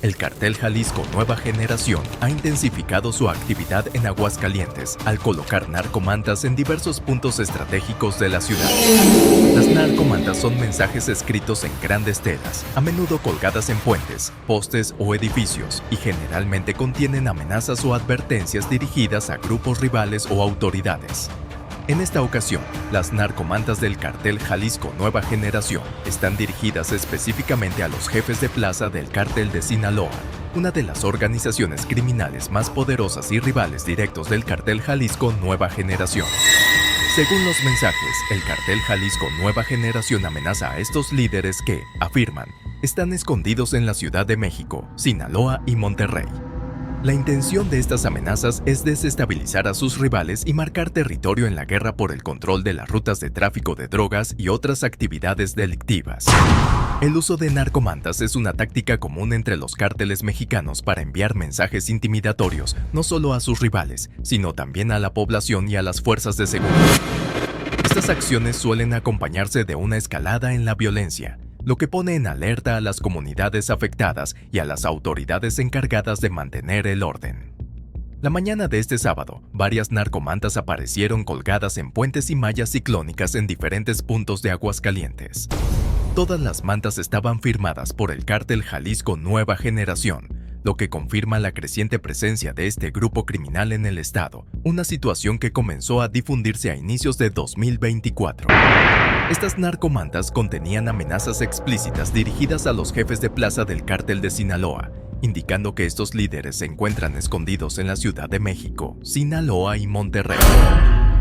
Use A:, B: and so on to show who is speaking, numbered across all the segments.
A: El Cartel Jalisco Nueva Generación ha intensificado su actividad en Aguascalientes al colocar narcomantas en diversos puntos estratégicos de la ciudad. Las narcomantas son mensajes escritos en grandes telas, a menudo colgadas en puentes, postes o edificios, y generalmente contienen amenazas o advertencias dirigidas a grupos rivales o autoridades. En esta ocasión, las narcomantas del Cartel Jalisco Nueva Generación están dirigidas específicamente a los jefes de plaza del Cártel de Sinaloa, una de las organizaciones criminales más poderosas y rivales directos del Cartel Jalisco Nueva Generación. Según los mensajes, el Cartel Jalisco Nueva Generación amenaza a estos líderes que, afirman, están escondidos en la Ciudad de México, Sinaloa y Monterrey. La intención de estas amenazas es desestabilizar a sus rivales y marcar territorio en la guerra por el control de las rutas de tráfico de drogas y otras actividades delictivas. El uso de narcomantas es una táctica común entre los cárteles mexicanos para enviar mensajes intimidatorios no solo a sus rivales, sino también a la población y a las fuerzas de seguridad. Estas acciones suelen acompañarse de una escalada en la violencia, lo que pone en alerta a las comunidades afectadas y a las autoridades encargadas de mantener el orden. La mañana de este sábado, varias narcomantas aparecieron colgadas en puentes y mallas ciclónicas en diferentes puntos de Aguascalientes. Todas las mantas estaban firmadas por el Cártel Jalisco Nueva Generación, lo que confirma la creciente presencia de este grupo criminal en el estado, una situación que comenzó a difundirse a inicios de 2024. Estas narcomantas contenían amenazas explícitas dirigidas a los jefes de plaza del Cártel de Sinaloa, indicando que estos líderes se encuentran escondidos en la Ciudad de México, Sinaloa y Monterrey.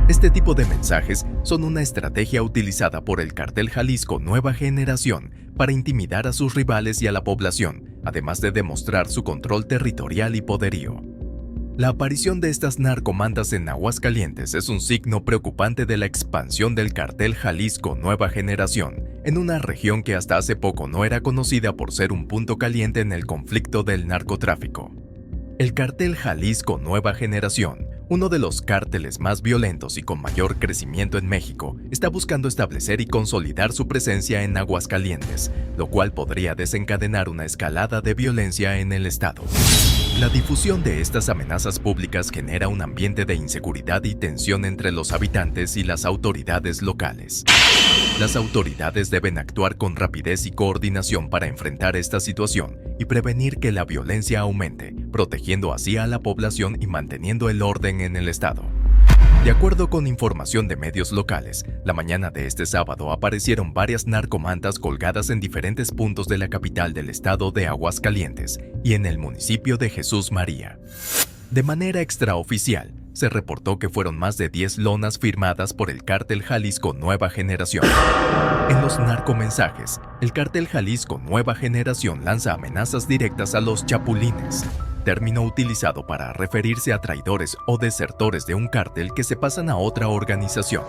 A: Este tipo de mensajes son una estrategia utilizada por el Cartel Jalisco Nueva Generación para intimidar a sus rivales y a la población, además de demostrar su control territorial y poderío. La aparición de estas narcomantas en Aguascalientes es un signo preocupante de la expansión del Cartel Jalisco Nueva Generación en una región que hasta hace poco no era conocida por ser un punto caliente en el conflicto del narcotráfico. El Cartel Jalisco Nueva Generación, uno de los cárteles más violentos y con mayor crecimiento en México, está buscando establecer y consolidar su presencia en Aguascalientes, lo cual podría desencadenar una escalada de violencia en el estado. La difusión de estas amenazas públicas genera un ambiente de inseguridad y tensión entre los habitantes y las autoridades locales. Las autoridades deben actuar con rapidez y coordinación para enfrentar esta situación y prevenir que la violencia aumente, protegiendo así a la población y manteniendo el orden en el estado. De acuerdo con información de medios locales, la mañana de este sábado aparecieron varias narcomantas colgadas en diferentes puntos de la capital del estado de Aguascalientes y en el municipio de Jesús María. De manera extraoficial, se reportó que fueron más de 10 lonas firmadas por el Cártel Jalisco Nueva Generación. En los narcomensajes, el Cártel Jalisco Nueva Generación lanza amenazas directas a los chapulines, término utilizado para referirse a traidores o desertores de un cártel que se pasan a otra organización.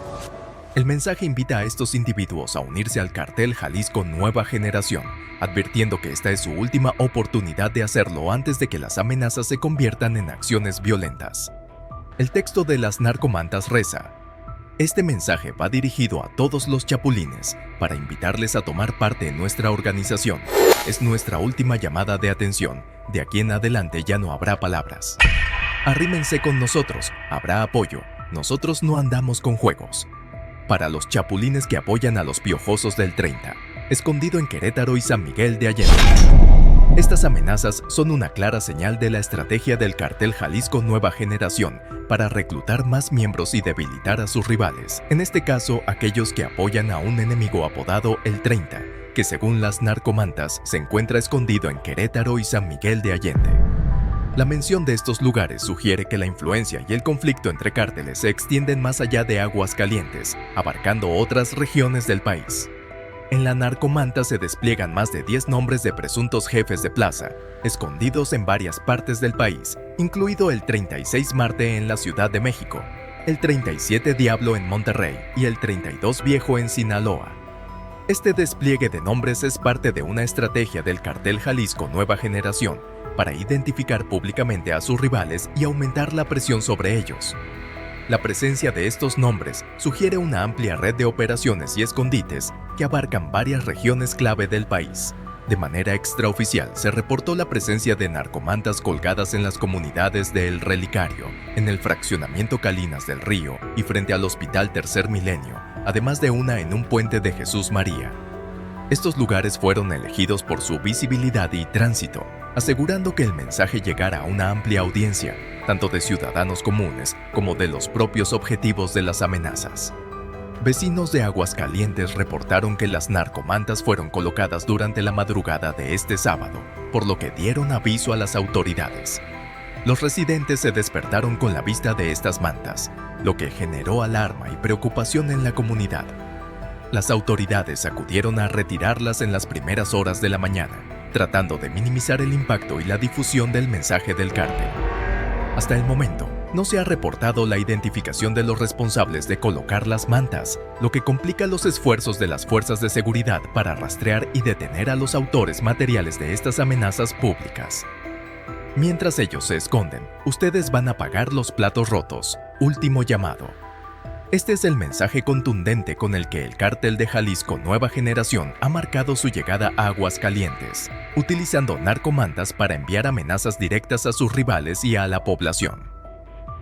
A: El mensaje invita a estos individuos a unirse al Cartel Jalisco Nueva Generación, advirtiendo que esta es su última oportunidad de hacerlo antes de que las amenazas se conviertan en acciones violentas. El texto de las narcomantas reza: este mensaje va dirigido a todos los chapulines para invitarles a tomar parte en nuestra organización. Es nuestra última llamada de atención. De aquí en adelante ya no habrá palabras. Arrímense con nosotros, habrá apoyo. Nosotros no andamos con juegos. Para los chapulines que apoyan a los piojosos del 30, escondido en Querétaro y San Miguel de Allende. Estas amenazas son una clara señal de la estrategia del Cartel Jalisco Nueva Generación para reclutar más miembros y debilitar a sus rivales, en este caso aquellos que apoyan a un enemigo apodado el 30, que según las narcomantas se encuentra escondido en Querétaro y San Miguel de Allende. La mención de estos lugares sugiere que la influencia y el conflicto entre cárteles se extienden más allá de Aguascalientes, abarcando otras regiones del país. En la narcomanta se despliegan más de 10 nombres de presuntos jefes de plaza, escondidos en varias partes del país, incluido el 36 Marte en la Ciudad de México, el 37 Diablo en Monterrey y el 32 Viejo en Sinaloa. Este despliegue de nombres es parte de una estrategia del Cartel Jalisco Nueva Generación para identificar públicamente a sus rivales y aumentar la presión sobre ellos. La presencia de estos nombres sugiere una amplia red de operaciones y escondites que abarcan varias regiones clave del país. De manera extraoficial, se reportó la presencia de narcomantas colgadas en las comunidades de El Relicario, en el fraccionamiento Calinas del Río y frente al Hospital Tercer Milenio, además de una en un puente de Jesús María. Estos lugares fueron elegidos por su visibilidad y tránsito, asegurando que el mensaje llegara a una amplia audiencia, tanto de ciudadanos comunes como de los propios objetivos de las amenazas. Vecinos de Aguascalientes reportaron que las narcomantas fueron colocadas durante la madrugada de este sábado, por lo que dieron aviso a las autoridades. Los residentes se despertaron con la vista de estas mantas, lo que generó alarma y preocupación en la comunidad. Las autoridades acudieron a retirarlas en las primeras horas de la mañana, tratando de minimizar el impacto y la difusión del mensaje del cártel. Hasta el momento, no se ha reportado la identificación de los responsables de colocar las mantas, lo que complica los esfuerzos de las fuerzas de seguridad para rastrear y detener a los autores materiales de estas amenazas públicas. Mientras ellos se esconden, ustedes van a pagar los platos rotos. Último llamado. Este es el mensaje contundente con el que el Cártel de Jalisco Nueva Generación ha marcado su llegada a Aguascalientes, utilizando narcomantas para enviar amenazas directas a sus rivales y a la población.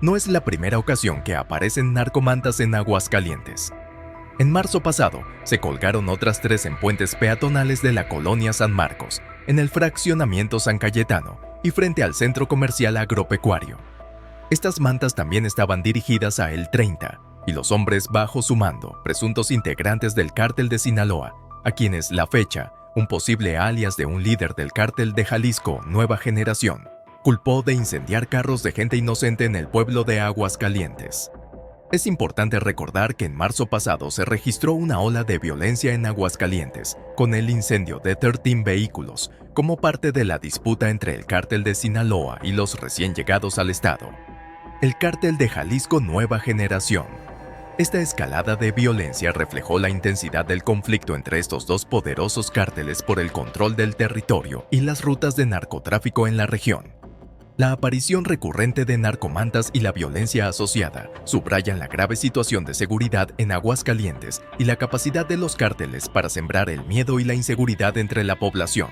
A: No es la primera ocasión que aparecen narcomantas en Aguascalientes. En marzo pasado, se colgaron otras 3 en puentes peatonales de la colonia San Marcos, en el fraccionamiento San Cayetano y frente al centro comercial agropecuario. Estas mantas también estaban dirigidas a El 30, y los hombres bajo su mando, presuntos integrantes del Cártel de Sinaloa, a quienes la fecha, un posible alias de un líder del Cártel de Jalisco Nueva Generación, culpó de incendiar carros de gente inocente en el pueblo de Aguascalientes. Es importante recordar que en marzo pasado se registró una ola de violencia en Aguascalientes, con el incendio de 13 vehículos, como parte de la disputa entre el Cártel de Sinaloa y los recién llegados al estado. El Cártel de Jalisco Nueva Generación. Esta escalada de violencia reflejó la intensidad del conflicto entre estos dos poderosos cárteles por el control del territorio y las rutas de narcotráfico en la región. La aparición recurrente de narcomantas y la violencia asociada subrayan la grave situación de seguridad en Aguascalientes y la capacidad de los cárteles para sembrar el miedo y la inseguridad entre la población.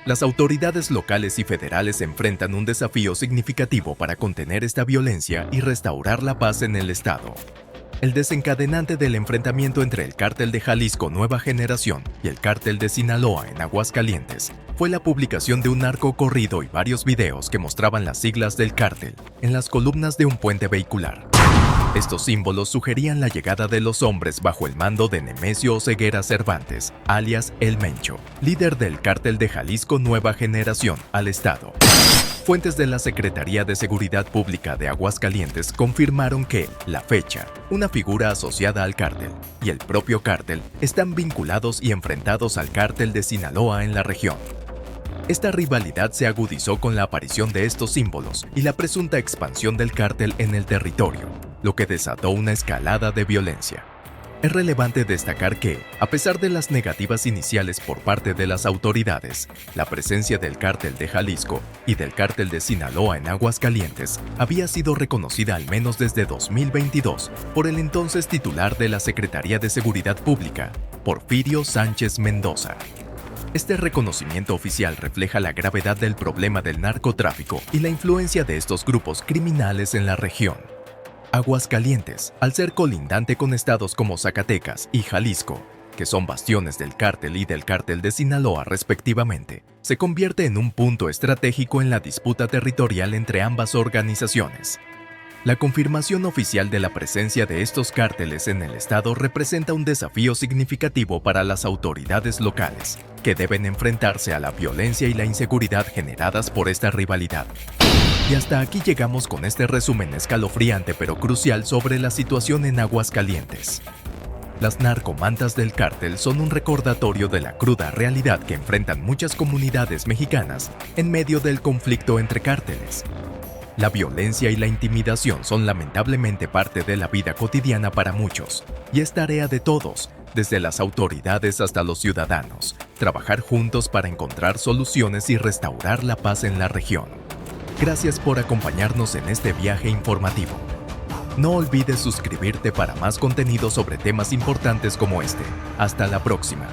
A: Las autoridades locales y federales enfrentan un desafío significativo para contener esta violencia y restaurar la paz en el estado. El desencadenante del enfrentamiento entre el Cártel de Jalisco Nueva Generación y el Cártel de Sinaloa en Aguascalientes fue la publicación de un narcocorrido y varios videos que mostraban las siglas del cártel en las columnas de un puente vehicular. Estos símbolos sugerían la llegada de los hombres bajo el mando de Nemesio Oseguera Cervantes, alias El Mencho, líder del Cártel de Jalisco Nueva Generación, al estado. Fuentes de la Secretaría de Seguridad Pública de Aguascalientes confirmaron que, la fecha, una figura asociada al cártel y el propio cártel están vinculados y enfrentados al Cártel de Sinaloa en la región. Esta rivalidad se agudizó con la aparición de estos símbolos y la presunta expansión del cártel en el territorio, lo que desató una escalada de violencia. Es relevante destacar que, a pesar de las negativas iniciales por parte de las autoridades, la presencia del Cártel de Jalisco y del Cártel de Sinaloa en Aguascalientes había sido reconocida al menos desde 2022 por el entonces titular de la Secretaría de Seguridad Pública, Porfirio Sánchez Mendoza. Este reconocimiento oficial refleja la gravedad del problema del narcotráfico y la influencia de estos grupos criminales en la región. Aguascalientes, al ser colindante con estados como Zacatecas y Jalisco, que son bastiones del cártel y del Cártel de Sinaloa respectivamente, se convierte en un punto estratégico en la disputa territorial entre ambas organizaciones. La confirmación oficial de la presencia de estos cárteles en el estado representa un desafío significativo para las autoridades locales, que deben enfrentarse a la violencia y la inseguridad generadas por esta rivalidad. Y hasta aquí llegamos con este resumen escalofriante pero crucial sobre la situación en Aguascalientes. Las narcomantas del cártel son un recordatorio de la cruda realidad que enfrentan muchas comunidades mexicanas en medio del conflicto entre cárteles. La violencia y la intimidación son lamentablemente parte de la vida cotidiana para muchos, y es tarea de todos, desde las autoridades hasta los ciudadanos, trabajar juntos para encontrar soluciones y restaurar la paz en la región. Gracias por acompañarnos en este viaje informativo. No olvides suscribirte para más contenido sobre temas importantes como este. Hasta la próxima.